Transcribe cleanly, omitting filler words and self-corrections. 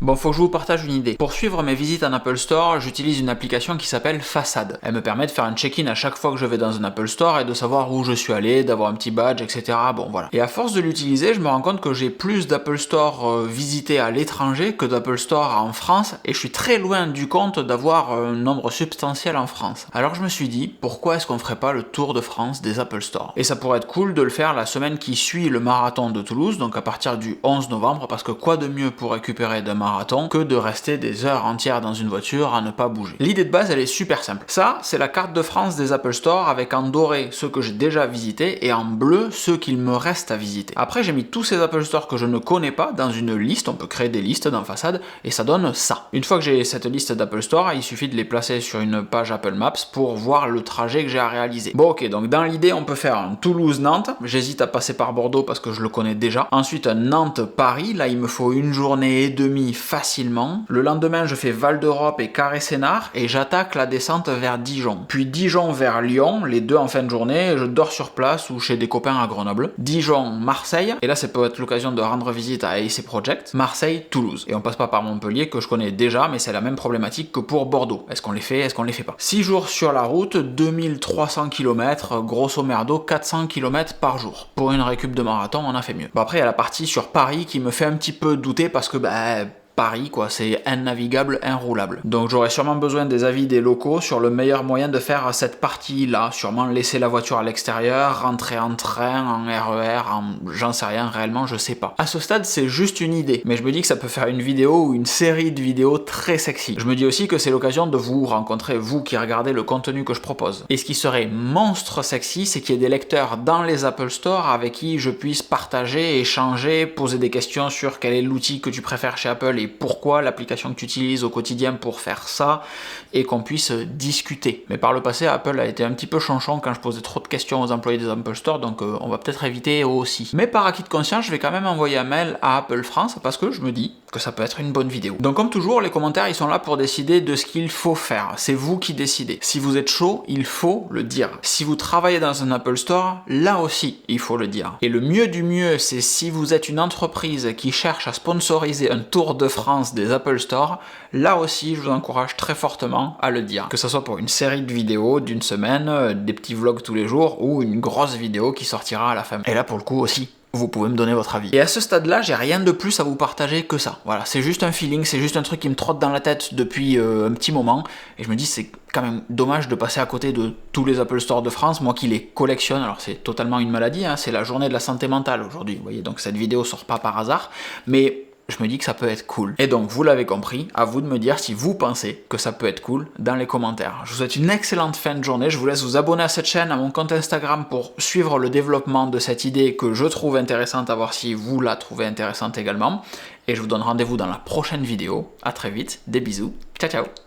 Bon, faut que je vous partage une idée. Pour suivre mes visites en Apple Store, j'utilise une application qui s'appelle Façade. Elle me permet de faire un check-in à chaque fois que je vais dans un Apple Store et de savoir où je suis allé, d'avoir un petit badge, etc. Bon, voilà. Et à force de l'utiliser, je me rends compte que j'ai plus d'Apple Store visités à l'étranger que d'Apple Store en France, et je suis très loin du compte d'avoir un nombre substantiel en France. Alors je me suis dit, pourquoi est-ce qu'on ferait pas le tour de France des Apple Store? Et ça pourrait être cool de le faire la semaine qui suit le marathon de Toulouse, donc à partir du 11 novembre, parce que quoi de mieux pour récupérer d'un marathon que de rester des heures entières dans une voiture à ne pas bouger. L'idée de base, elle est super simple. Ça, c'est la carte de France des Apple Store avec en doré ceux que j'ai déjà visités et en bleu ceux qu'il me reste à visiter. Après, j'ai mis tous ces Apple Store que je ne connais pas dans une liste. On peut créer des listes dans Façade et ça donne ça. Une fois que j'ai cette liste d'Apple Store, il suffit de les placer sur une page Apple Maps pour voir le trajet que j'ai à réaliser. Bon, ok, donc dans l'idée, on peut faire un Toulouse-Nantes. J'hésite à passer par Bordeaux parce que je le connais déjà. Ensuite, un Nantes-Paris. Là, il me faut une journée et demie facilement. Le lendemain, je fais Val d'Europe et Carré-Sénart et j'attaque la descente vers Dijon. Puis Dijon vers Lyon, les deux en fin de journée, je dors sur place ou chez des copains à Grenoble. Dijon, Marseille, et là ça peut être l'occasion de rendre visite à AC Project. Marseille, Toulouse. Et on passe pas par Montpellier que je connais déjà, mais c'est la même problématique que pour Bordeaux. Est-ce qu'on les fait, est-ce qu'on les fait pas? 6 jours sur la route, 2300 km, grosso merdo 400 km par jour. Pour une récup de marathon, on a fait mieux. Bon, après il y a la partie sur Paris qui me fait un petit peu douter parce que Paris, quoi, c'est innavigable, inroulable. Donc j'aurais sûrement besoin des avis des locaux sur le meilleur moyen de faire cette partie-là. Sûrement laisser la voiture à l'extérieur, rentrer en train, en RER, j'en sais rien réellement, je sais pas. À ce stade, c'est juste une idée, mais je me dis que ça peut faire une vidéo ou une série de vidéos très sexy. Je me dis aussi que c'est l'occasion de vous rencontrer, vous qui regardez le contenu que je propose. Et ce qui serait monstre sexy, c'est qu'il y ait des lecteurs dans les Apple Store avec qui je puisse partager, échanger, poser des questions sur quel est l'outil que tu préfères chez Apple et pourquoi l'application que tu utilises au quotidien pour faire ça, et qu'on puisse discuter. Mais par le passé, Apple a été un petit peu chanchon quand je posais trop de questions aux employés des Apple Store, donc on va peut-être éviter aussi. Mais par acquis de conscience, je vais quand même envoyer un mail à Apple France parce que je me dis que ça peut être une bonne vidéo. Donc comme toujours, les commentaires ils sont là pour décider de ce qu'il faut faire. C'est vous qui décidez. Si vous êtes chaud, il faut le dire. Si vous travaillez dans un Apple Store, là aussi, il faut le dire. Et le mieux du mieux, c'est si vous êtes une entreprise qui cherche à sponsoriser un tour de France des Apple Store, là aussi, je vous encourage très fortement à le dire. Que ce soit pour une série de vidéos d'une semaine, des petits vlogs tous les jours, ou une grosse vidéo qui sortira à la fin. Et là, pour le coup aussi, vous pouvez me donner votre avis. Et à ce stade-là, j'ai rien de plus à vous partager que ça. Voilà, c'est juste un feeling, c'est juste un truc qui me trotte dans la tête depuis un petit moment, et je me dis c'est quand même dommage de passer à côté de tous les Apple Store de France, moi qui les collectionne. Alors c'est totalement une maladie, hein, c'est la journée de la santé mentale aujourd'hui, vous voyez, donc cette vidéo sort pas par hasard, mais je me dis que ça peut être cool. Et donc, vous l'avez compris, à vous de me dire si vous pensez que ça peut être cool dans les commentaires. Je vous souhaite une excellente fin de journée. Je vous laisse vous abonner à cette chaîne, à mon compte Instagram pour suivre le développement de cette idée que je trouve intéressante, à voir si vous la trouvez intéressante également. Et je vous donne rendez-vous dans la prochaine vidéo. À très vite, des bisous, ciao ciao.